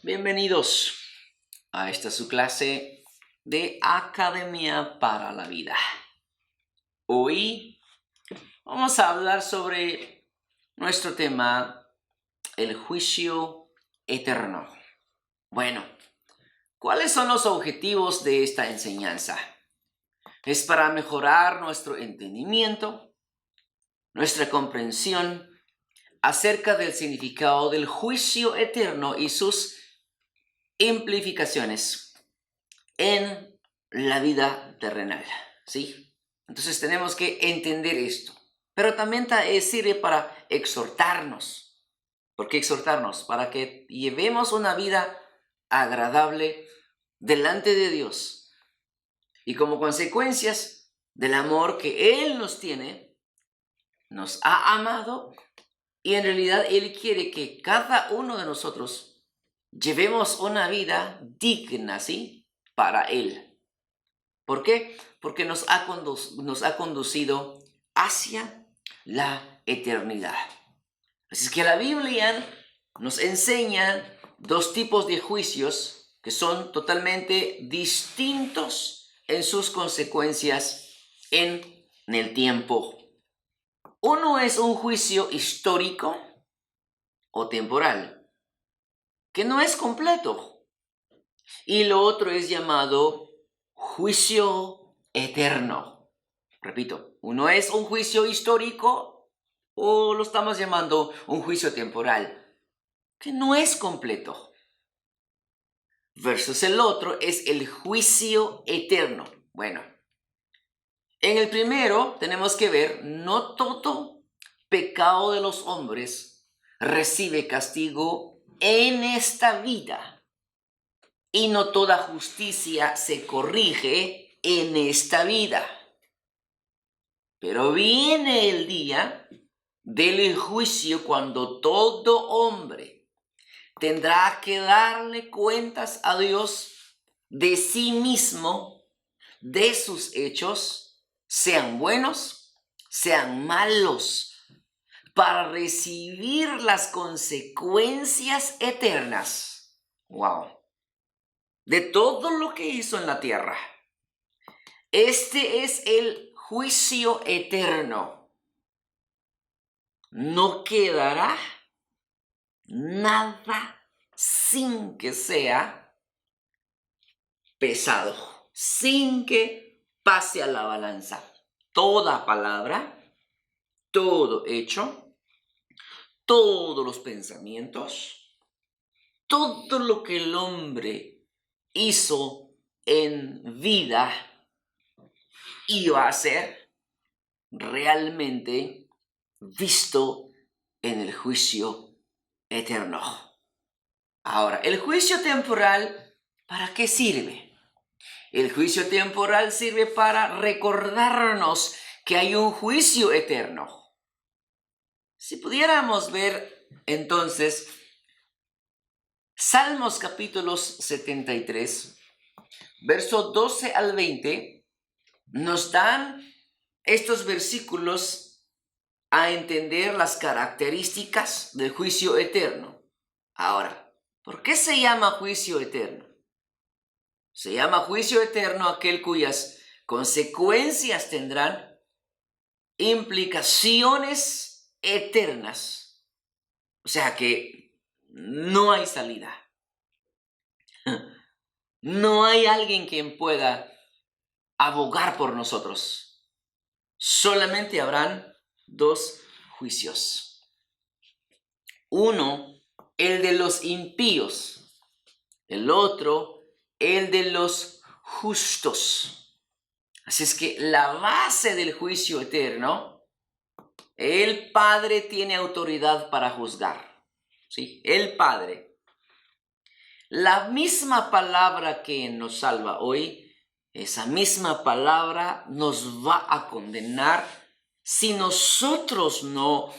Bienvenidos a esta su clase de Academia para la Vida. Hoy vamos a hablar sobre nuestro tema, el juicio eterno. Bueno, ¿cuáles son los objetivos de esta enseñanza? Es para mejorar nuestro entendimiento, nuestra comprensión acerca del significado del juicio eterno y sus implicaciones en la vida terrenal, ¿sí? Entonces tenemos que entender esto. Pero también sirve para exhortarnos. ¿Por qué exhortarnos? Para que llevemos una vida agradable delante de Dios. Y como consecuencias del amor que Él nos tiene, nos ha amado y en realidad Él quiere que cada uno de nosotros llevemos una vida digna, ¿sí? Para Él. ¿Por qué? Porque nos ha conducido hacia la eternidad. Así es que la Biblia nos enseña dos tipos de juicios que son totalmente distintos en sus consecuencias en el tiempo. Uno es un juicio histórico o temporal, que no es completo. Y lo otro es llamado juicio eterno. Repito, uno es un juicio histórico o lo estamos llamando un juicio temporal, que no es completo. Versus el otro es el juicio eterno. Bueno, en el primero tenemos que ver, no todo pecado de los hombres recibe castigo en esta vida. Y no toda justicia se corrige en esta vida. Pero viene el día del juicio cuando todo hombre tendrá que darle cuentas a Dios de sí mismo, de sus hechos, sean buenos, sean malos, para recibir las consecuencias eternas. ¡Wow! De todo lo que hizo en la tierra. Este es el juicio eterno. No quedará nada sin que sea pesado, sin que pase a la balanza. Toda palabra, todo hecho, todos los pensamientos, todo lo que el hombre hizo en vida iba a ser realmente visto en el juicio eterno. Ahora, el juicio temporal, ¿para qué sirve? El juicio temporal sirve para recordarnos que hay un juicio eterno. Si pudiéramos ver entonces Salmos capítulos 73, versos 12 al 20, nos dan estos versículos a entender las características del juicio eterno. Ahora, ¿por qué se llama juicio eterno? Se llama juicio eterno aquel cuyas consecuencias tendrán implicaciones eternas. O sea que no hay salida. No hay alguien quien pueda abogar por nosotros. Solamente habrán dos juicios. Uno, el de los impíos. El otro, el de los justos. Así es que la base del juicio eterno, el Padre tiene autoridad para juzgar. ¿Sí? El Padre. La misma palabra que nos salva hoy, esa misma palabra nos va a condenar si nosotros no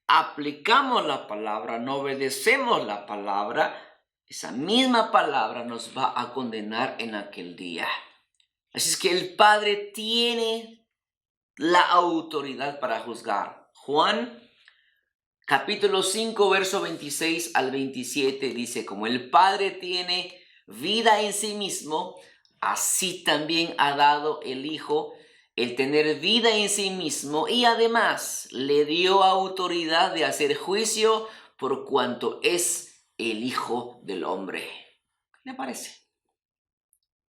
aplicamos la palabra, no obedecemos la palabra. Esa misma palabra nos va a condenar en aquel día. Así es que el Padre tiene la autoridad para juzgar. Juan Capítulo 5, verso 26 al 27 dice, como el Padre tiene vida en sí mismo, así también ha dado el Hijo el tener vida en sí mismo y además le dio autoridad de hacer juicio por cuanto es el Hijo del Hombre. ¿Qué le parece?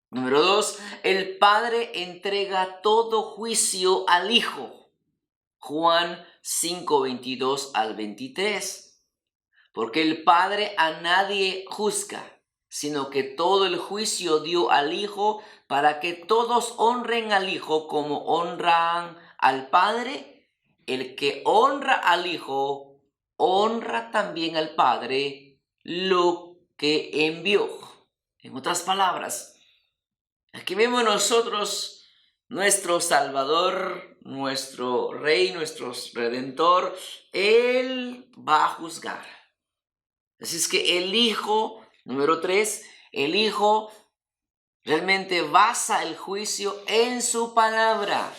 Número 2, el Padre entrega todo juicio al Hijo. Juan 5, 22 al 23. Porque el Padre a nadie juzga, sino que todo el juicio dio al Hijo para que todos honren al Hijo como honran al Padre. El que honra al Hijo, honra también al Padre, lo que envió. En otras palabras, aquí vemos nosotros nuestro Salvador, nuestro Rey, nuestro Redentor. Él va a juzgar. Así es que el Hijo, número 3, el Hijo realmente basa el juicio en su palabra.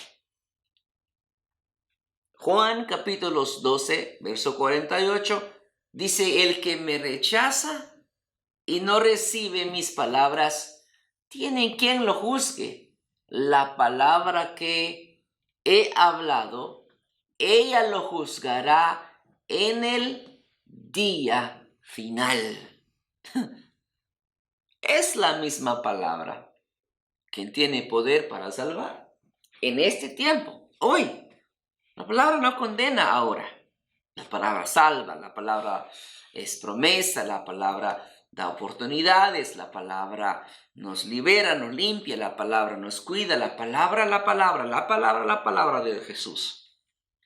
Juan capítulo 12, verso 48, dice, el que me rechaza y no recibe mis palabras, tiene quien lo juzgue. La palabra que he hablado, ella lo juzgará en el día final. Es la misma palabra quien tiene poder para salvar en este tiempo, hoy. La palabra no condena ahora. La palabra salva, la palabra es promesa, la palabra da oportunidades, la palabra nos libera, nos limpia, la palabra nos cuida, la palabra de Jesús.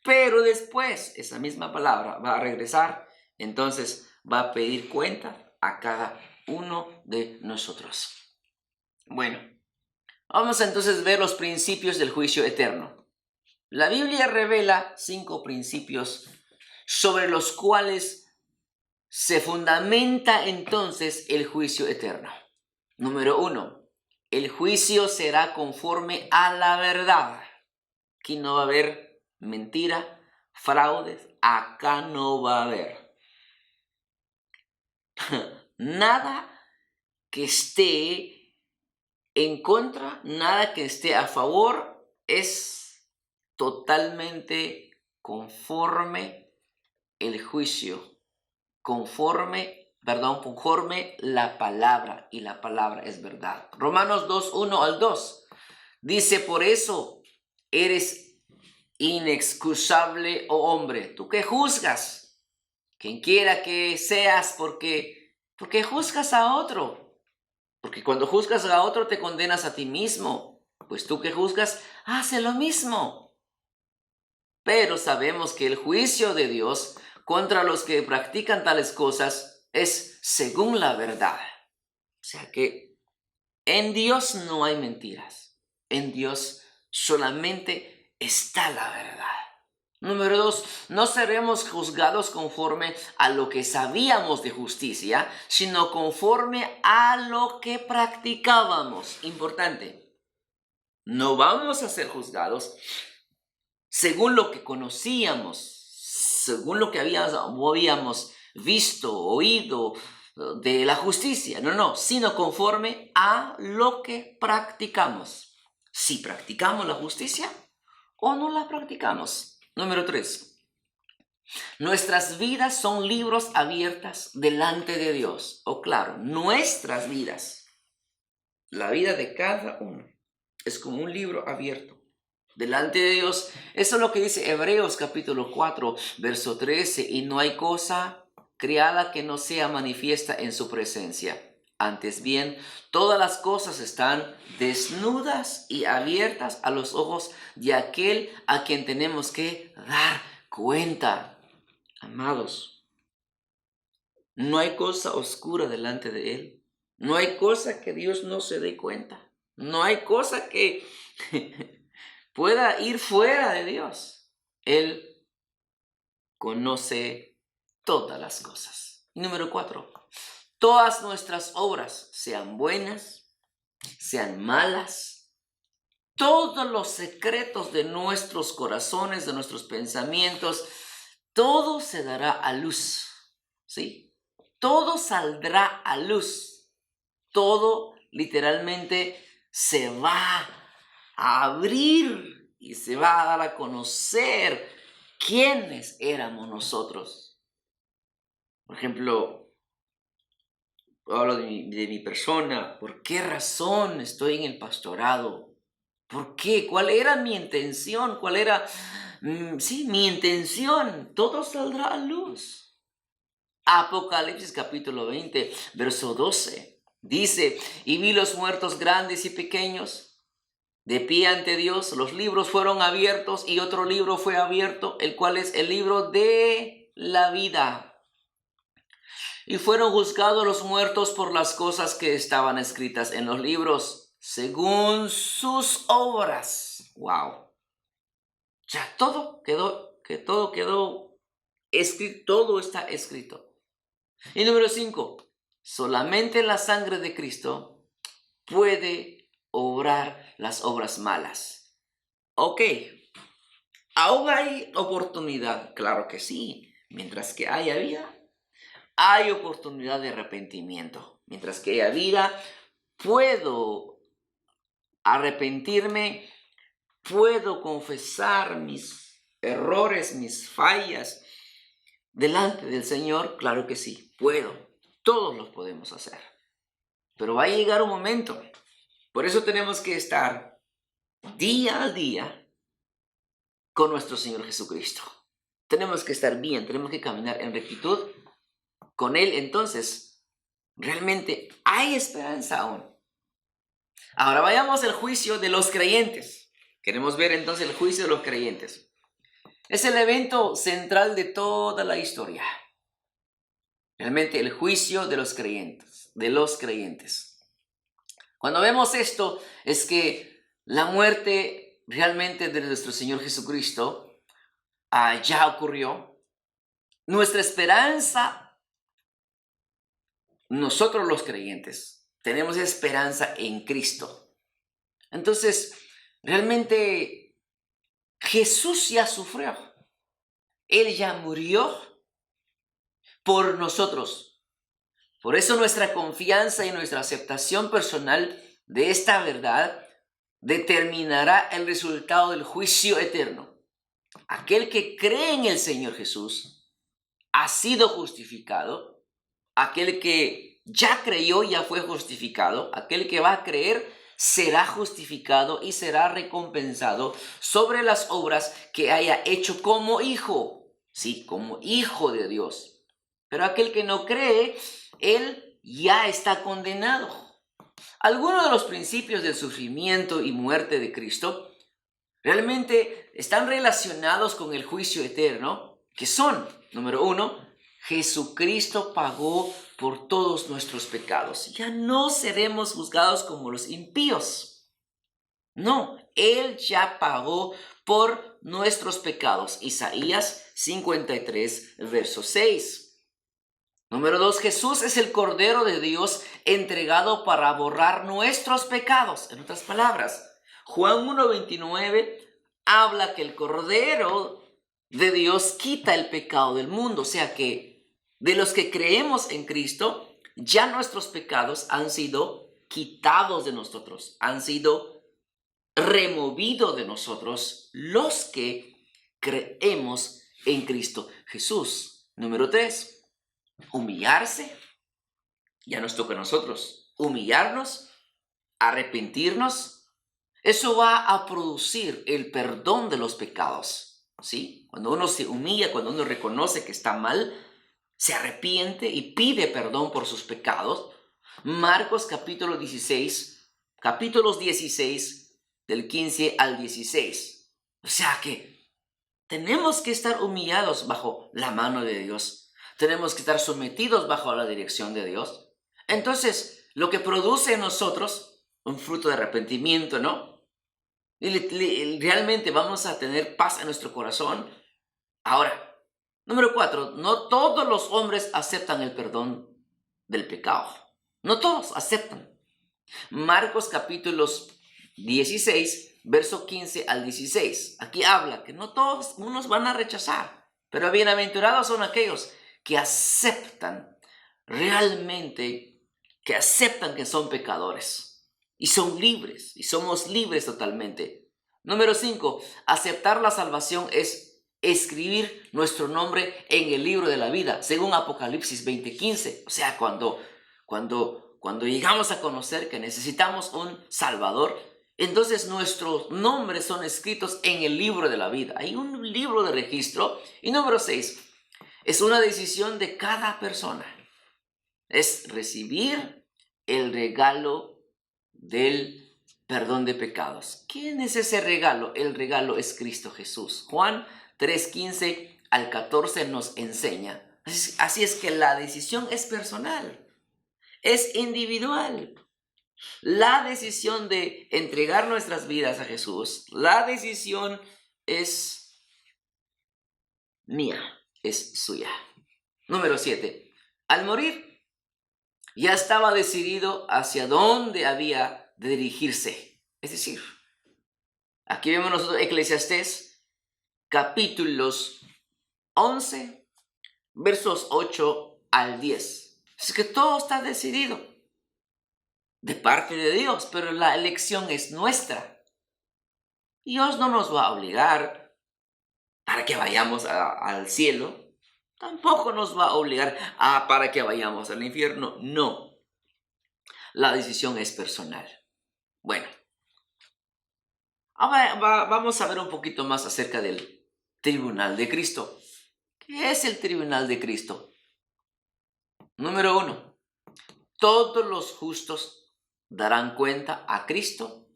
Pero después esa misma palabra va a regresar, entonces va a pedir cuenta a cada uno de nosotros. Bueno, vamos entonces a ver los principios del juicio eterno. La Biblia revela 5 principios sobre los cuales se fundamenta entonces el juicio eterno. Número 1, el juicio será conforme a la verdad. Aquí no va a haber mentira, fraudes, acá no va a haber nada que esté en contra, nada que esté a favor, es totalmente conforme el juicio, conforme la palabra, y la palabra es verdad. Romanos 2, 1 al 2 dice, por eso eres inexcusable, oh hombre, tú que juzgas, quien quiera que seas, porque juzgas a otro, porque cuando juzgas a otro te condenas a ti mismo, pues tú que juzgas, hace lo mismo. Pero sabemos que el juicio de Dios contra los que practican tales cosas es según la verdad. O sea que en Dios no hay mentiras. En Dios solamente está la verdad. Número 2, no seremos juzgados conforme a lo que sabíamos de justicia, sino conforme a lo que practicábamos. Importante. No vamos a ser juzgados según lo que conocíamos, según lo que habíamos visto, oído de la justicia. No, sino conforme a lo que practicamos. Si practicamos la justicia o no la practicamos. Número 3. Nuestras vidas son libros abiertas delante de Dios. O claro, nuestras vidas. La vida de cada uno es como un libro abierto delante de Dios. Eso es lo que dice Hebreos capítulo 4, verso 13. Y no hay cosa creada que no sea manifiesta en su presencia. Antes bien, todas las cosas están desnudas y abiertas a los ojos de aquel a quien tenemos que dar cuenta. Amados, no hay cosa oscura delante de Él. No hay cosa que Dios no se dé cuenta. No hay cosa que pueda ir fuera de Dios. Él conoce todas las cosas. Y número 4, todas nuestras obras, sean buenas, sean malas, todos los secretos de nuestros corazones, de nuestros pensamientos, todo se dará a luz, ¿sí? Todo saldrá a luz. Todo literalmente se va a abrir y se va a dar a conocer quiénes éramos nosotros. Por ejemplo, hablo de mi persona. ¿Por qué razón estoy en el pastorado? ¿Por qué? ¿Cuál era mi intención? ¿Cuál era, mi intención? Todo saldrá a luz. Apocalipsis capítulo 20, verso 12. Dice, y vi los muertos grandes y pequeños, de pie ante Dios. Los libros fueron abiertos y otro libro fue abierto, el cual es el libro de la vida. Y fueron juzgados los muertos por las cosas que estaban escritas en los libros, según sus obras. ¡Wow! Ya todo quedó escrito, todo está escrito. Y número 5, solamente la sangre de Cristo puede obrar las obras malas. Ok, ¿aún hay oportunidad? Claro que sí. Mientras que haya vida, hay oportunidad de arrepentimiento. Mientras que haya vida, puedo arrepentirme, puedo confesar mis errores, mis fallas delante del Señor. Claro que sí, puedo. Todos los podemos hacer. Pero va a llegar un momento. Por eso tenemos que estar día a día con nuestro Señor Jesucristo. Tenemos que estar bien, tenemos que caminar en rectitud con Él. Entonces, realmente hay esperanza aún. Ahora vayamos al juicio de los creyentes. Queremos ver entonces el juicio de los creyentes. Es el evento central de toda la historia. Realmente el juicio de los creyentes. Cuando vemos esto, es que la muerte realmente de nuestro Señor Jesucristo ya ocurrió. Nuestra esperanza, nosotros los creyentes, tenemos esperanza en Cristo. Entonces, realmente Jesús ya sufrió. Él ya murió por nosotros. Por eso nuestra confianza y nuestra aceptación personal de esta verdad determinará el resultado del juicio eterno. Aquel que cree en el Señor Jesús ha sido justificado. Aquel que ya creyó ya fue justificado. Aquel que va a creer será justificado y será recompensado sobre las obras que haya hecho como hijo. Sí, como hijo de Dios. Pero aquel que no cree, él ya está condenado. Algunos de los principios del sufrimiento y muerte de Cristo realmente están relacionados con el juicio eterno, que son, número 1, Jesucristo pagó por todos nuestros pecados. Ya no seremos juzgados como los impíos. No, Él ya pagó por nuestros pecados. Isaías 53, verso 6. Número 2, Jesús es el Cordero de Dios entregado para borrar nuestros pecados. En otras palabras, Juan 1:29 habla que el Cordero de Dios quita el pecado del mundo. O sea que de los que creemos en Cristo, ya nuestros pecados han sido quitados de nosotros, han sido removidos de nosotros los que creemos en Cristo Jesús. Número 3. Humillarse, ya nos toca a nosotros, humillarnos, arrepentirnos, eso va a producir el perdón de los pecados, ¿sí? Cuando uno se humilla, cuando uno reconoce que está mal, se arrepiente y pide perdón por sus pecados. Marcos capítulos 16, del 15 al 16. O sea que tenemos que estar humillados bajo la mano de Dios. Tenemos que estar sometidos bajo la dirección de Dios. Entonces, lo que produce en nosotros un fruto de arrepentimiento, ¿no? Y realmente vamos a tener paz en nuestro corazón. Ahora, número 4, no todos los hombres aceptan el perdón del pecado. No todos aceptan. Marcos capítulos 16, verso 15 al 16. Aquí habla que no todos unos van a rechazar. Pero bienaventurados son aquellos que aceptan realmente, que aceptan que son pecadores y son libres, y somos libres totalmente. Número 5, aceptar la salvación es escribir nuestro nombre en el libro de la vida, según Apocalipsis 20:15. O sea, cuando llegamos a conocer que necesitamos un Salvador, entonces nuestros nombres son escritos en el libro de la vida. Hay un libro de registro. Y número 6, es una decisión de cada persona. Es recibir el regalo del perdón de pecados. ¿Quién es ese regalo? El regalo es Cristo Jesús. Juan 3:15 al 14 nos enseña. Así es que la decisión es personal, es individual. La decisión de entregar nuestras vidas a Jesús, la decisión es mía, es suya. Número 7. Al morir, ya estaba decidido hacia dónde había de dirigirse. Es decir, aquí vemos nosotros Eclesiastés, capítulos 11, versos 8 al 10. Es que todo está decidido de parte de Dios, pero la elección es nuestra. Dios no nos va a obligar para que vayamos al cielo. Tampoco nos va a obligar para que vayamos al infierno. No. La decisión es personal. Bueno, ahora vamos a ver un poquito más acerca del tribunal de Cristo. ¿Qué es el tribunal de Cristo? Número 1. Todos los justos darán cuenta a Cristo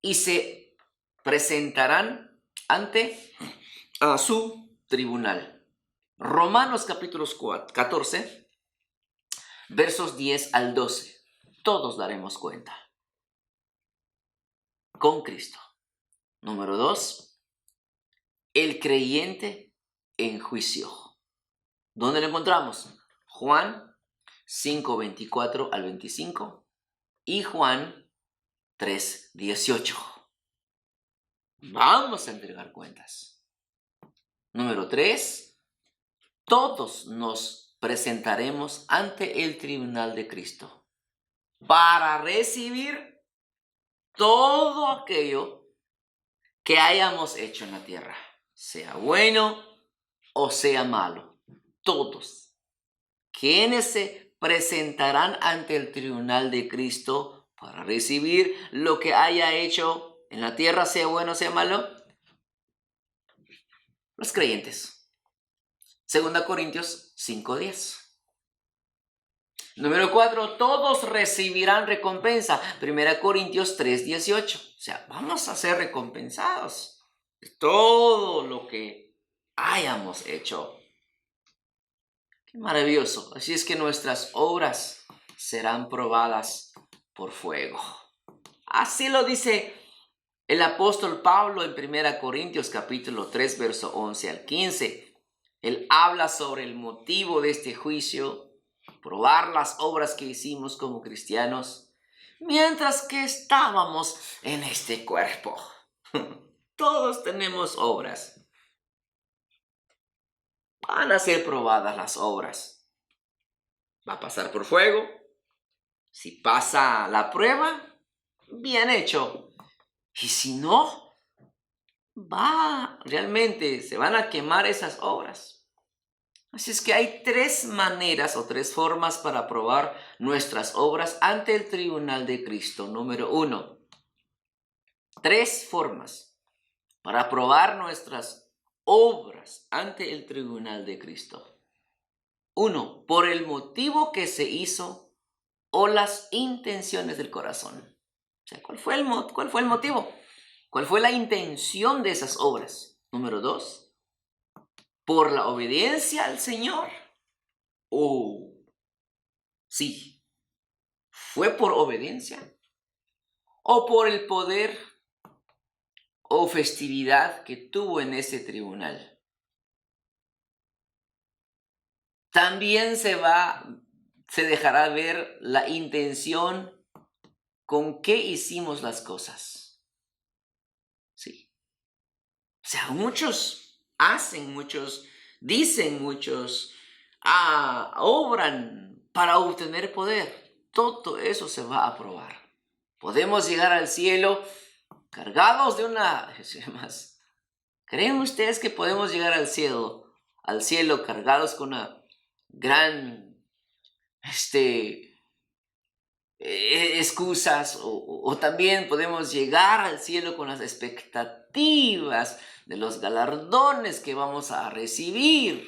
y se presentarán ante su tribunal. Romanos capítulos 14, versos 10 al 12. Todos daremos cuenta con Cristo. Número 2, el creyente en juicio. ¿Dónde lo encontramos? Juan 5, 24 al 25 y Juan 3, 18. Vamos a entregar cuentas. Número 3, todos nos presentaremos ante el tribunal de Cristo para recibir todo aquello que hayamos hecho en la tierra, sea bueno o sea malo. Todos. ¿Quiénes se presentarán ante el tribunal de Cristo para recibir lo que haya hecho en la tierra, sea bueno o sea malo? Los creyentes. 2 Corintios 5:10. Número 4, todos recibirán recompensa. 1 Corintios 3:18. O sea, vamos a ser recompensados de todo lo que hayamos hecho. Qué maravilloso. Así es que nuestras obras serán probadas por fuego. Así lo dice el apóstol Pablo en 1 Corintios capítulo 3, verso 11 al 15. Él habla sobre el motivo de este juicio, probar las obras que hicimos como cristianos, mientras que estábamos en este cuerpo. Todos tenemos obras. Van a ser probadas las obras. Va a pasar por fuego. Si pasa la prueba, bien hecho. Y si no, realmente se van a quemar esas obras. Así es que hay 3 maneras o 3 formas para probar nuestras obras ante el tribunal de Cristo. Número 1. 3 formas para probar nuestras obras ante el tribunal de Cristo. 1. Por el motivo que se hizo o las intenciones del corazón. O sea, ¿cuál fue el motivo? ¿Cuál fue la intención de esas obras? Número 2. Por la obediencia al Señor. Sí, ¿fue por obediencia? ¿O por el poder o festividad que tuvo en ese tribunal? También se dejará ver la intención con que hicimos las cosas. Sí. O sea, muchos Dicen muchos, obran para obtener poder. Todo eso se va a probar. Podemos llegar al cielo cargados de una... más. ¿Creen ustedes que podemos llegar al cielo cargados con una gran, excusas o también podemos llegar al cielo con las expectativas de los galardones que vamos a recibir?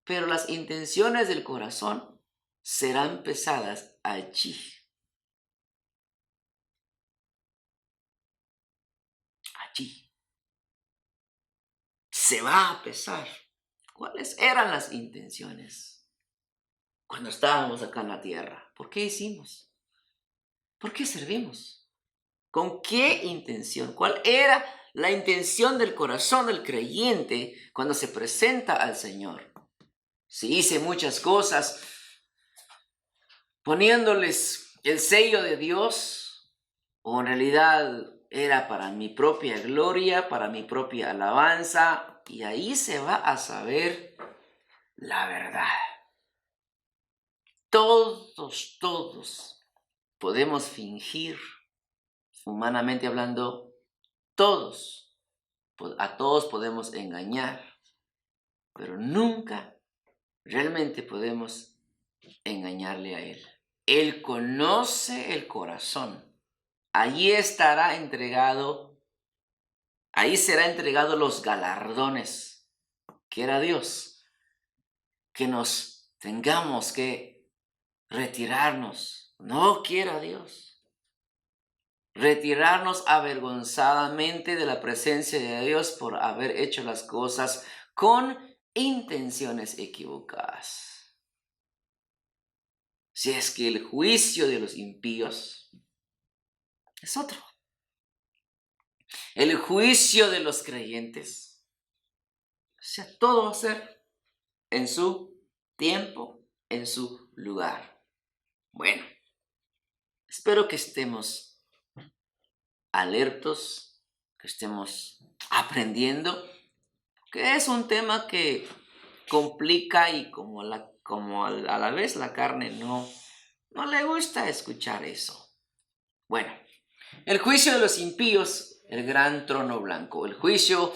Pero las intenciones del corazón serán pesadas allí. Allí. Se va a pesar. ¿Cuáles eran las intenciones cuando estábamos acá en la tierra? ¿Por qué hicimos? ¿Por qué servimos? ¿Con qué intención? ¿Cuál era la intención del corazón del creyente cuando se presenta al Señor? Si hice muchas cosas poniéndoles el sello de Dios, o en realidad era para mi propia gloria, para mi propia alabanza, y ahí se va a saber la verdad. Todos podemos fingir, humanamente hablando, a todos podemos engañar, pero nunca realmente podemos engañarle a Él. Él conoce el corazón. Allí será entregado los galardones. Quiera Dios que nos tengamos que retirarnos. No quiera Dios. Retirarnos avergonzadamente de la presencia de Dios por haber hecho las cosas con intenciones equivocadas. Si es que el juicio de los impíos es otro. El juicio de los creyentes, o sea, todo va a ser en su tiempo, en su lugar. Bueno, espero que estemos alertos, que estemos aprendiendo, que es un tema que complica y como a la vez la carne no le gusta escuchar eso. Bueno, el juicio de los impíos, el gran trono blanco. El juicio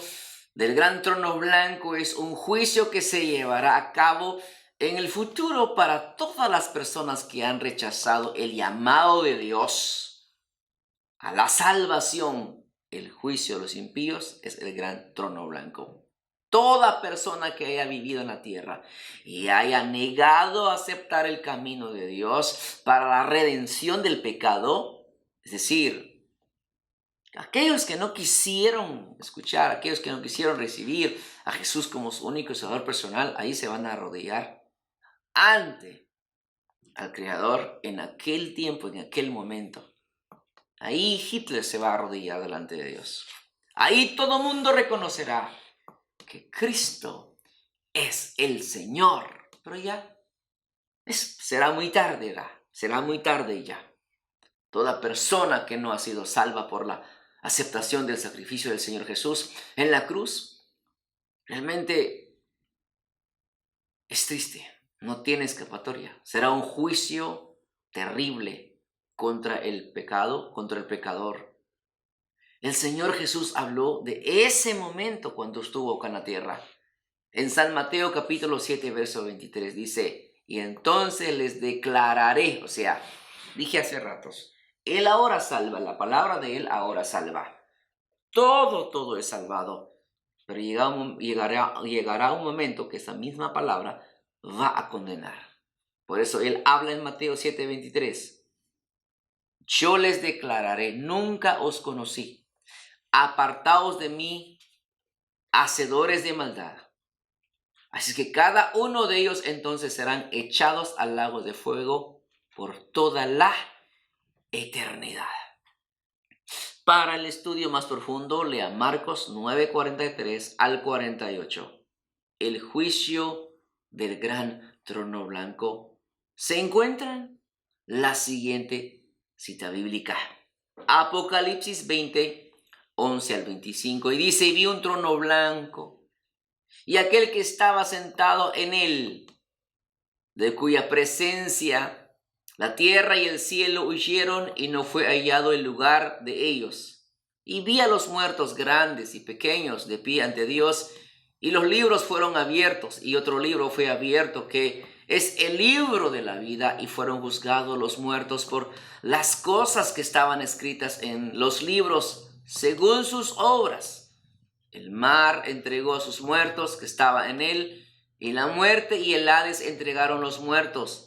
del gran trono blanco es un juicio que se llevará a cabo en el futuro para todas las personas que han rechazado el llamado de Dios a la salvación. El juicio de los impíos es el gran trono blanco. Toda persona que haya vivido en la tierra y haya negado aceptar el camino de Dios para la redención del pecado, es decir, aquellos que no quisieron escuchar, aquellos que no quisieron recibir a Jesús como su único Salvador personal, ahí se van a arrodillar ante al Creador en aquel tiempo, en aquel momento. Ahí Hitler se va a arrodillar delante de Dios. Ahí todo mundo reconocerá que Cristo es el Señor. Pero ya será muy tarde ya. Toda persona que no ha sido salva por la aceptación del sacrificio del Señor Jesús en la cruz, realmente es triste, no tiene escapatoria. Será un juicio terrible contra el pecado, contra el pecador. El Señor Jesús habló de ese momento cuando estuvo acá en la tierra. En San Mateo capítulo 7, verso 23 dice, y entonces les declararé, o sea, dije hace ratos, Él ahora salva, la palabra de Él ahora salva. Todo es salvado. Pero llegará un momento que esa misma palabra va a condenar. Por eso Él habla en Mateo 7:23. Yo les declararé, nunca os conocí. Apartaos de mí, hacedores de maldad. Así que cada uno de ellos entonces serán echados al lago de fuego por toda la eternidad. Para el estudio más profundo, lea Marcos 9:43 al 48. El juicio del gran trono blanco. Se encuentran la siguiente cita bíblica. Apocalipsis 20, 11 al 25. Y dice, y vi un trono blanco y aquel que estaba sentado en él, de cuya presencia la tierra y el cielo huyeron y no fue hallado el lugar de ellos. Y vi a los muertos grandes y pequeños de pie ante Dios, y los libros fueron abiertos, y otro libro fue abierto, que es el libro de la vida, y fueron juzgados los muertos por las cosas que estaban escritas en los libros, según sus obras. El mar entregó a sus muertos que estaban en él, y la muerte y el Hades entregaron los muertos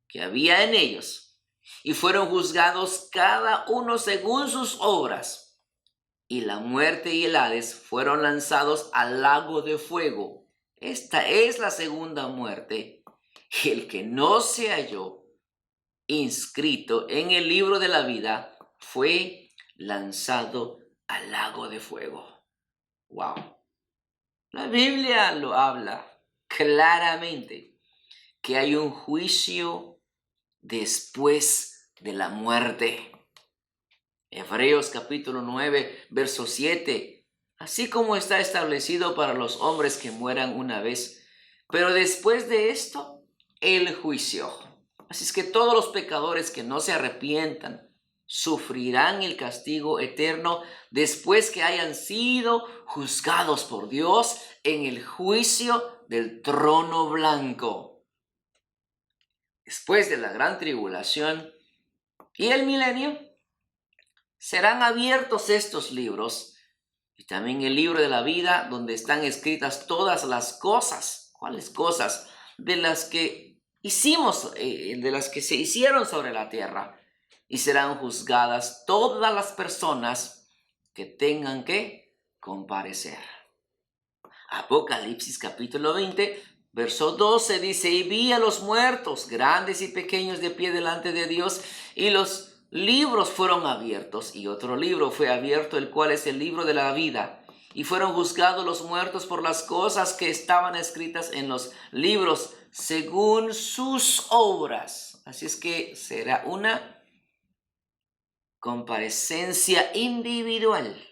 que había en ellos, y fueron juzgados cada uno según sus obras. Y la muerte y el Hades fueron lanzados al lago de fuego. Esta es la segunda muerte. El que no se halló inscrito en el libro de la vida fue lanzado al lago de fuego. Wow. La Biblia lo habla claramente, que hay un juicio después de la muerte. Hebreos capítulo 9, verso 7. Así como está establecido para los hombres que mueran una vez, pero después de esto, el juicio. Así es que todos los pecadores que no se arrepientan sufrirán el castigo eterno después que hayan sido juzgados por Dios en el juicio del trono blanco. Después de la gran tribulación y el milenio, serán abiertos estos libros y también el libro de la vida, donde están escritas todas las cosas. ¿Cuáles cosas? De las que hicimos, de las que se hicieron sobre la tierra. Y serán juzgadas todas las personas que tengan que comparecer. Apocalipsis capítulo 20, verso 12 dice: y vi a los muertos, grandes y pequeños, de pie delante de Dios, y los libros fueron abiertos, y otro libro fue abierto, el cual es el libro de la vida. Y fueron juzgados los muertos por las cosas que estaban escritas en los libros, según sus obras. Así es que será una comparecencia individual.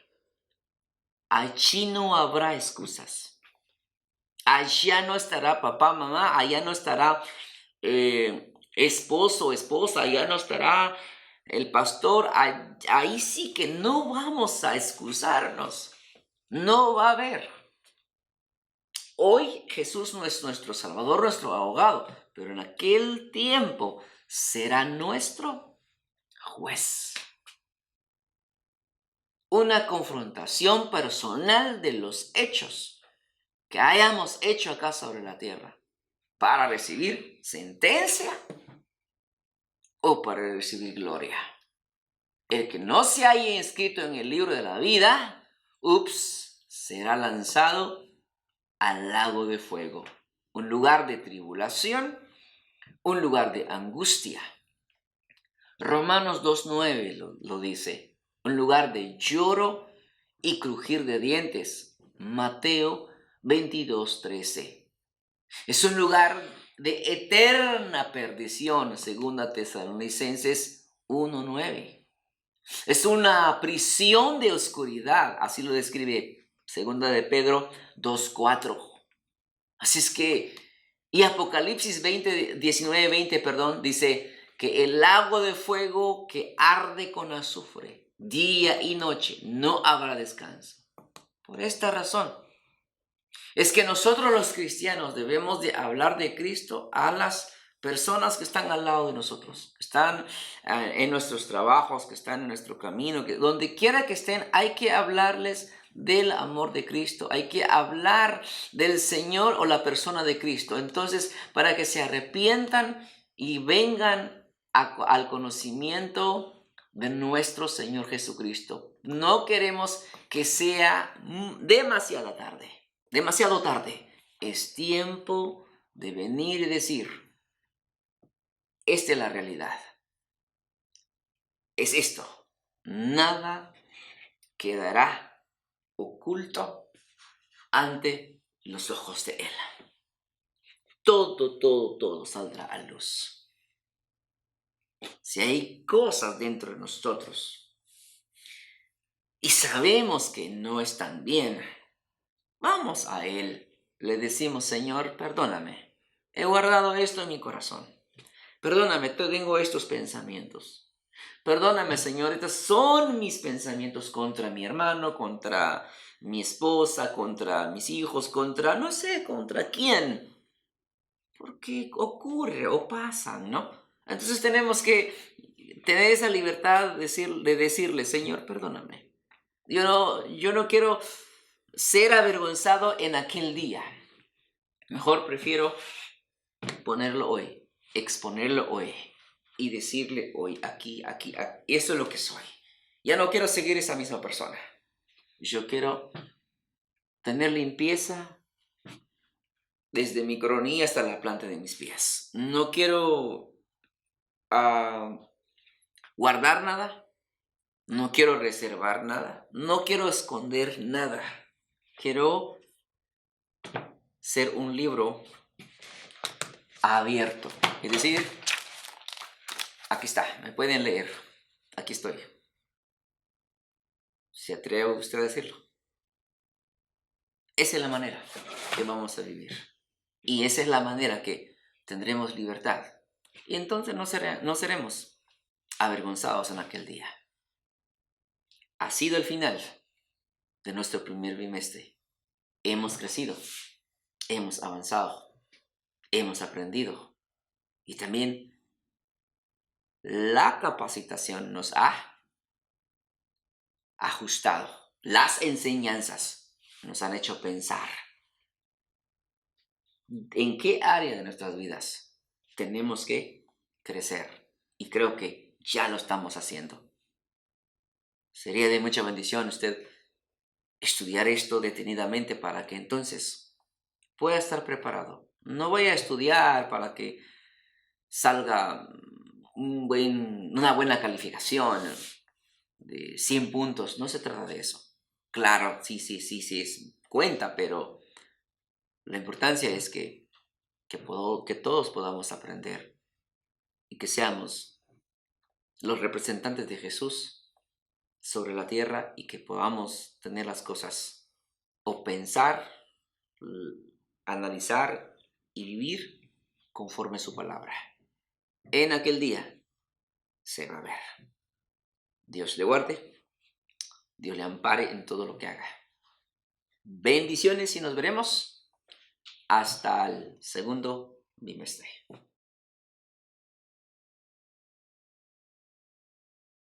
Allí no habrá excusas. Allá no estará papá, mamá, allá no estará esposo, esposa, allá no estará el pastor. Ahí sí que no vamos a excusarnos. No va a haber. Hoy Jesús no es nuestro Salvador, nuestro abogado, pero en aquel tiempo será nuestro juez. Una confrontación personal de los hechos que hayamos hecho acá sobre la tierra, para recibir sentencia o para recibir gloria. El que no se haya inscrito en el libro de la vida, será lanzado al lago de fuego, un lugar de tribulación, un lugar de angustia. Romanos 2:9 lo dice, un lugar de lloro y crujir de dientes. Mateo 22:13. Es un lugar de eterna perdición, segunda Tesalonicenses 1:9. Es una prisión de oscuridad, así lo describe segunda de Pedro 2:4. Así es que, y Apocalipsis 19:20, dice que el lago de fuego que arde con azufre, día y noche, no habrá descanso. Por esta razón, es que nosotros los cristianos debemos de hablar de Cristo a las personas que están al lado de nosotros, que están en nuestros trabajos, que están en nuestro camino, que donde quiera que estén, hay que hablarles del amor de Cristo, hay que hablar del Señor o la persona de Cristo. Entonces, para que se arrepientan y vengan al conocimiento de nuestro Señor Jesucristo. No queremos que sea demasiado tarde. Es tiempo de venir y decir: esta es la realidad. Es esto. Nada quedará oculto ante los ojos de Él. Todo saldrá a luz. Si hay cosas dentro de nosotros y sabemos que no están bien, vamos a Él. le decimos, Señor, perdóname. He guardado esto en mi corazón. Perdóname, tengo estos pensamientos. Perdóname, Señor, estos son mis pensamientos contra mi hermano, contra mi esposa, contra mis hijos, contra, no sé, contra quién. Porque ocurre o pasan, ¿no? Entonces tenemos que tener esa libertad de decirle, Señor, perdóname. Yo no quiero ser avergonzado en aquel día. Mejor prefiero ponerlo hoy, exponerlo hoy y decirle hoy, aquí, eso es lo que soy. Ya no quiero seguir esa misma persona. Yo quiero tener limpieza desde mi coronilla hasta la planta de mis pies. No quiero guardar nada. No quiero reservar nada. No quiero esconder nada. Quiero ser un libro abierto. Es decir, aquí está, me pueden leer. Aquí estoy. ¿Se atreve usted a decirlo? Esa es la manera que vamos a vivir. Y esa es la manera que tendremos libertad. Y entonces no seremos avergonzados en aquel día. Ha sido el final de nuestro primer bimestre. Hemos crecido, hemos avanzado, hemos aprendido. Y también la capacitación nos ha ajustado. Las enseñanzas nos han hecho pensar en qué área de nuestras vidas tenemos que crecer. Y creo que ya lo estamos haciendo. Sería de mucha bendición usted estudiar esto detenidamente para que entonces pueda estar preparado. No voy a estudiar para que salga una buena calificación de 100 puntos. No se trata de eso. Claro, sí, cuenta, pero la importancia es que todos podamos aprender y que seamos los representantes de Jesús sobre la tierra y que podamos tener las cosas o pensar, analizar y vivir conforme su palabra. En aquel día se va a ver. Dios le guarde, Dios le ampare en todo lo que haga. Bendiciones y nos veremos hasta el segundo bimestre.